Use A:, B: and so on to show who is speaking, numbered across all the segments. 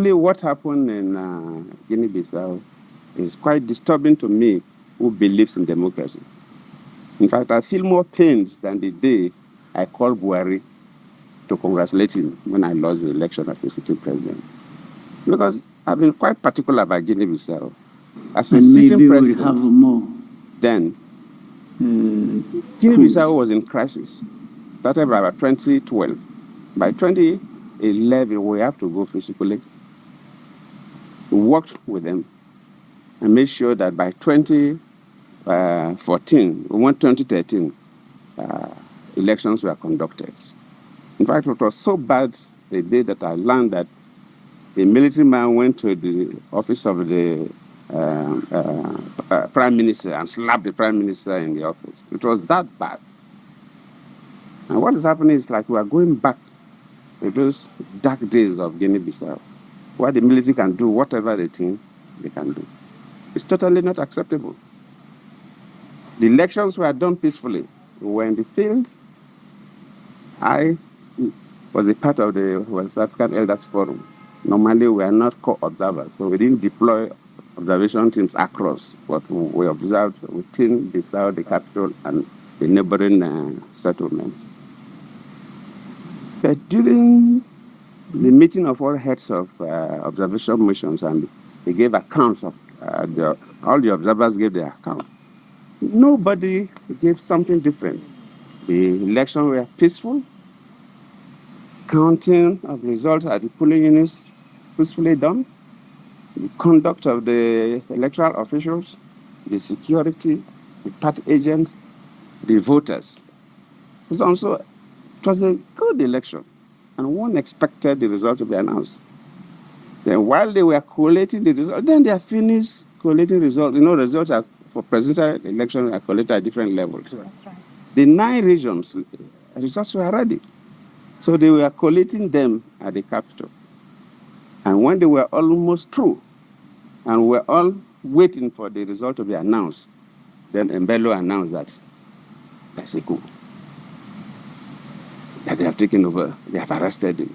A: What happened in Guinea Bissau is quite disturbing to me, who believes in democracy. In fact, I feel more pained than the day I called Buhari to congratulate him when I lost the election as a sitting president. Because I've been quite particular about Guinea Bissau. As a sitting president,
B: we'll have more.
A: Then Guinea Bissau was in crisis. Started by about 2012. By 2011, we have to go physically. We worked with them and made sure that by 2014, 2013, elections were conducted. In fact, it was so bad the day that I learned that the military man went to the office of the prime minister and slapped the prime minister in the office. It was that bad. And what is happening is like we are going back to those dark days of Guinea-Bissau, where the military can do whatever they think they can do. It's totally not acceptable. The elections were done peacefully. We were in the field. I was a part of the West African Elders Forum. Normally, we are not co-observers, so we didn't deploy observation teams across, but we observed within Bissau, the capital, and the neighboring settlements. But during the meeting of all heads of observation missions, and they gave accounts of all the observers gave their account. Nobody gave something different. The elections were peaceful. Counting of results at the polling units peacefully done. The conduct of the electoral officials, the security, the party agents, the voters. It was a good election, and one expected the result to be announced. Then while they were collating the results, then they are finished collating results. You know, results are, for presidential election are collated at different levels.
C: That's right.
A: The 9 regions, results were ready. So they were collating them at the capital. And when they were almost through, and we're all waiting for the result to be announced, then Embaló announced that there's a coup, that they have taken over, they have arrested him.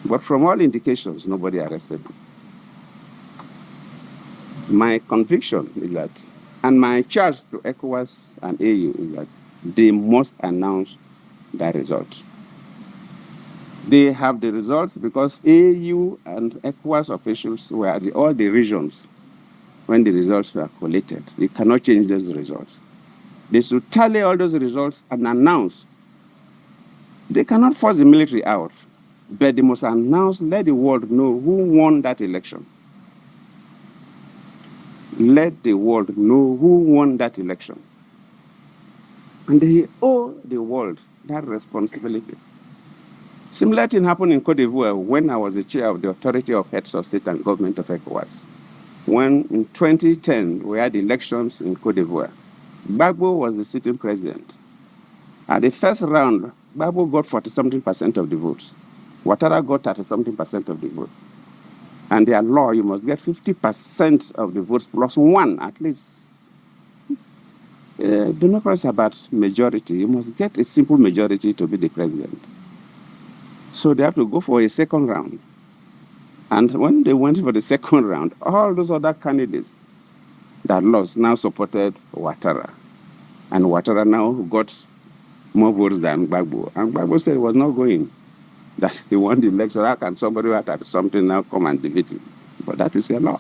A: But from all indications, nobody arrested him. My conviction is that, and my charge to ECOWAS and AU is that they must announce that result. They have the results because AU and ECOWAS officials were at all the regions when the results were collated. They cannot change those results. They should tally all those results and announce. They cannot force the military out, but they must announce, let the world know who won that election. Let the world know who won that election. And they owe the world that responsibility. Similar thing happened in Côte d'Ivoire when I was the chair of the Authority of Heads of State and Government of ECOWAS. When in 2010 we had elections in Côte d'Ivoire, Gbagbo was the sitting president. At the first round, Gbagbo got 40-something% of the votes. Ouattara got 30-something% of the votes. And their law, you must get 50% of the votes plus 1 at least. Democracy is about majority. You must get a simple majority to be the president. So they have to go for a second round. And when they went for the second round, all those other candidates that lost now supported Ouattara. And Ouattara now got more votes than Gbagbo. And Gbagbo said he was not going, that he won the election. How can somebody who had something now come and defeat him? But that is a law.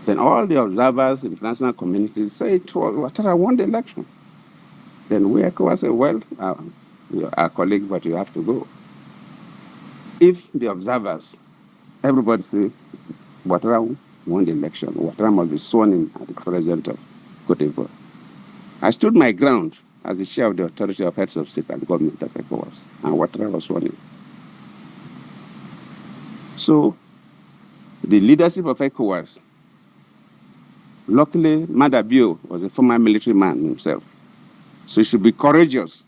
A: Then all the observers in the international community say it was Ouattara won the election. Then we ECOWAS say, well, you're our colleague, but you have to go. If the observers, everybody say, Ouattara won the election, Ouattara must be sworn in as the president of Côte d'Ivoire. I stood my ground as the chair of the Authority of Heads of State and Government of ECOWAS, and Ouattara was sworn in. So, the leadership of ECOWAS, luckily, Madabio was a former military man himself, so he should be courageous.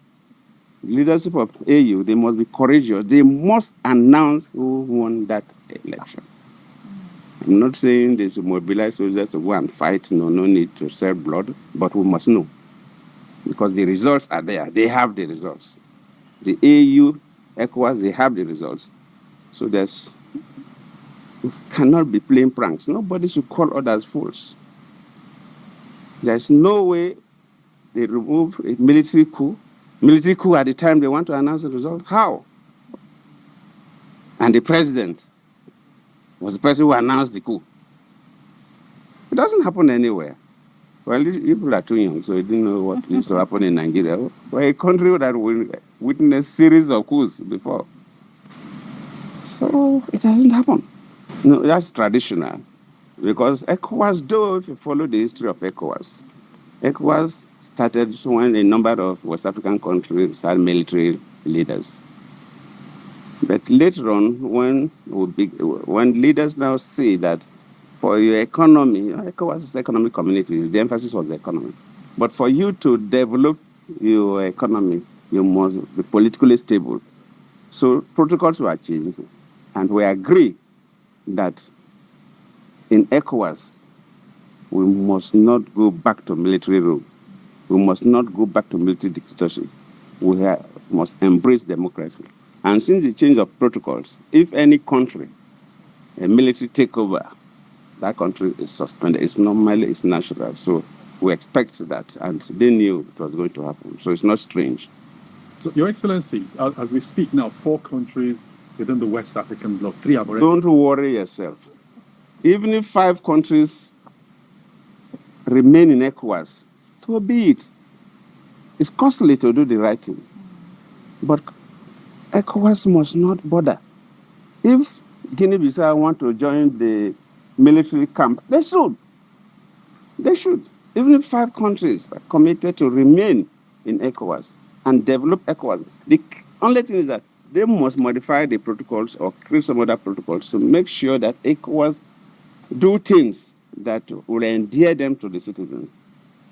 A: The leadership of AU, they must be courageous. They must announce who won that election. I'm not saying they should mobilize soldiers to go and fight. No need to shed blood, but we must know. Because the results are there. They have the results. The AU, ECOWAS, they have the results. So there's cannot be playing pranks. Nobody should call others fools. There's no way they remove a military coup. Military coup at the time they want to announce the result. How? And the president was the person who announced the coup. It doesn't happen anywhere. Well, you people are too young, so you didn't know what used to happen in Nigeria. We're a country that witnessed a series of coups before. So it doesn't happen. No, that's traditional. Because ECOWAS, though, if you follow the history of ECOWAS started when a number of West African countries had military leaders. But later on, when leaders now see that for your economy, ECOWAS is economic community, the emphasis was the economy. But for you to develop your economy, you must be politically stable. So protocols were changed, and we agree that in ECOWAS, we must not go back to military rule. We must not go back to military dictatorship. We must embrace democracy. And since the change of protocols, if any country, a military takeover, that country is suspended. It's natural. So we expect that, and they knew it was going to happen. So it's not strange.
B: So, Your Excellency, as we speak now, 4 countries within the West African bloc, 3 have already...
A: Don't worry yourself. Even if 5 countries remain in ECOWAS, so be it. It's costly to do the right thing. But ECOWAS must not bother. If Guinea Bissau want to join the military camp, they should. They should. Even if 5 countries are committed to remain in ECOWAS and develop ECOWAS, the only thing is that they must modify the protocols or create some other protocols to make sure that ECOWAS do things that will endear them to the citizens,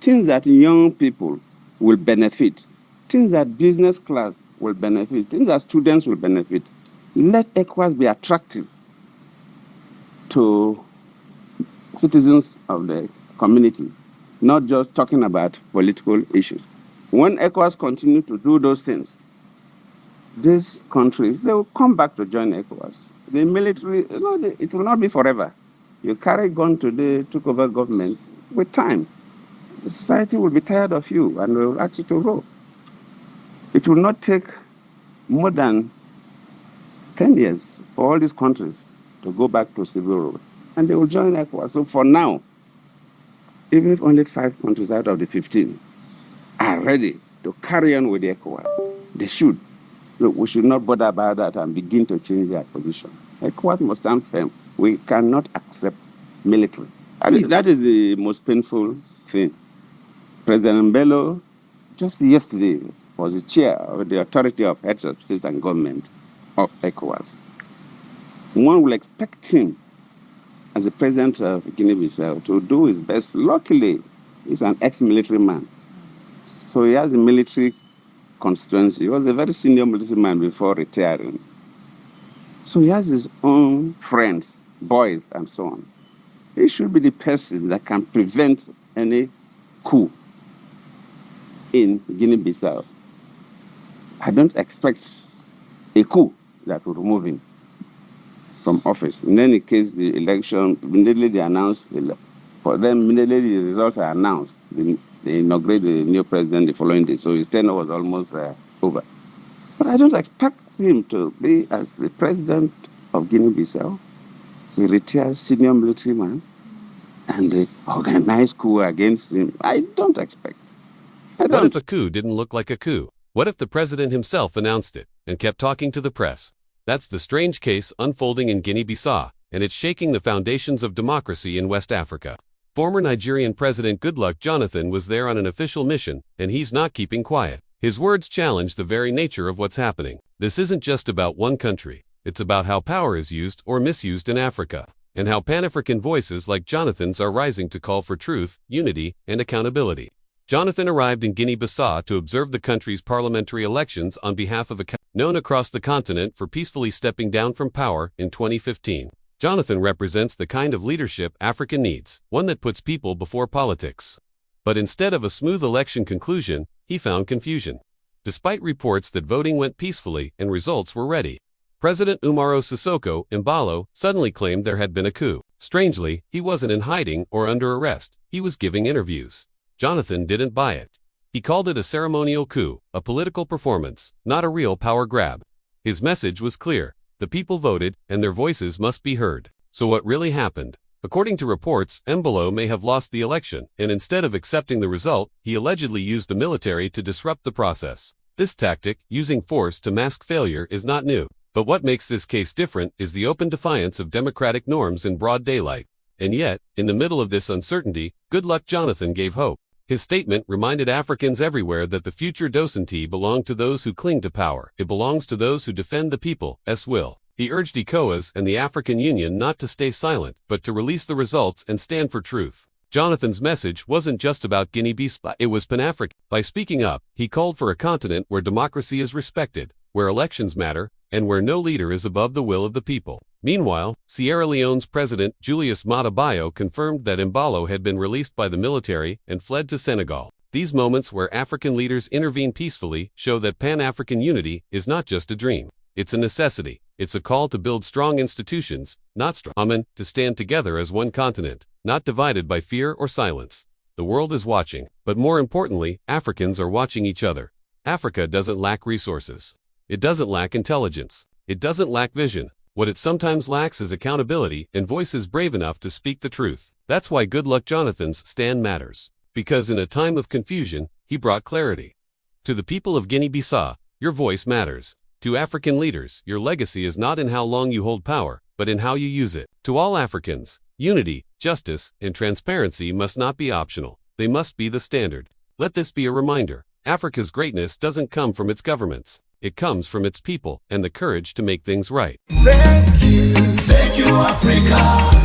A: things that young people will benefit, things that business class will benefit, things that students will benefit. Let ECOWAS be attractive to citizens of the community, not just talking about political issues. When ECOWAS continue to do those things, these countries, they will come back to join ECOWAS. The military, it will not be forever. You carry gun today, took over government, with time, the society will be tired of you and will ask you to roll. It will not take more than 10 years for all these countries to go back to civil rule, and they will join ECOWAS. So for now, even if only 5 countries out of the 15 are ready to carry on with the ECOWAS, they should. Look, we should not bother about that and begin to change their position. ECOWAS must stand firm. We cannot accept military. I mean, that is the most painful thing. President Umaro, just yesterday, was the chair of the Authority of Heads of State and Government of ECOWAS. One will expect him, as the president of Guinea Bissau, to do his best. Luckily, he's an ex-military man. So he has a military constituency. He was a very senior military man before retiring. So he has his own friends, boys, and so on. He should be the person that can prevent any coup in Guinea-Bissau. I don't expect a coup that will remove him from office. In any case, the election, immediately they announced, for them, immediately the results are announced. They inaugurate the new president the following day, so his tenure was almost over. But I don't expect him to be as the president of Guinea-Bissau, a retired senior military man, and the organized coup against him. I don't expect.
C: What if a coup didn't look like a coup? What if the president himself announced it and kept talking to the press? That's the strange case unfolding in Guinea-Bissau, and it's shaking the foundations of democracy in West Africa. Former Nigerian President Goodluck Jonathan was there on an official mission, and he's not keeping quiet. His words challenge the very nature of what's happening. This isn't just about one country. It's about how power is used or misused in Africa, and how Pan-African voices like Jonathan's are rising to call for truth, unity, and accountability. Jonathan arrived in Guinea-Bissau to observe the country's parliamentary elections on behalf of a known across the continent for peacefully stepping down from power in 2015. Jonathan represents the kind of leadership Africa needs, one that puts people before politics. But instead of a smooth election conclusion, he found confusion. Despite reports that voting went peacefully and results were ready, President Umaro Sissoco Embaló suddenly claimed there had been a coup. Strangely, he wasn't in hiding or under arrest. He was giving interviews. Jonathan didn't buy it. He called it a ceremonial coup, a political performance, not a real power grab. His message was clear. The people voted, and their voices must be heard. So what really happened? According to reports, Embaló may have lost the election, and instead of accepting the result, he allegedly used the military to disrupt the process. This tactic, using force to mask failure, is not new. But what makes this case different is the open defiance of democratic norms in broad daylight. And yet, in the middle of this uncertainty, Goodluck Jonathan gave hope. His statement reminded Africans everywhere that the future doesn't belong to those who cling to power. It belongs to those who defend the people's will. He urged ECOWAS and the African Union not to stay silent, but to release the results and stand for truth. Jonathan's message wasn't just about Guinea Bissau, it was Pan-African. By speaking up, he called for a continent where democracy is respected, where elections matter, and where no leader is above the will of the people. Meanwhile, Sierra Leone's President Julius Maada Bio confirmed that Embaló had been released by the military and fled to Senegal. These moments where African leaders intervene peacefully show that Pan-African unity is not just a dream. It's a necessity. It's a call to build strong institutions, not to stand together as one continent, not divided by fear or silence. The world is watching, but more importantly, Africans are watching each other. Africa doesn't lack resources. It doesn't lack intelligence. It doesn't lack vision. What it sometimes lacks is accountability and voices brave enough to speak the truth. That's why Goodluck Jonathan's stand matters. Because in a time of confusion, he brought clarity. To the people of Guinea-Bissau, your voice matters. To African leaders, your legacy is not in how long you hold power, but in how you use it. To all Africans, unity, justice, and transparency must not be optional. They must be the standard. Let this be a reminder. Africa's greatness doesn't come from its governments. It comes from its people and the courage to make things right.
D: Thank you, Africa.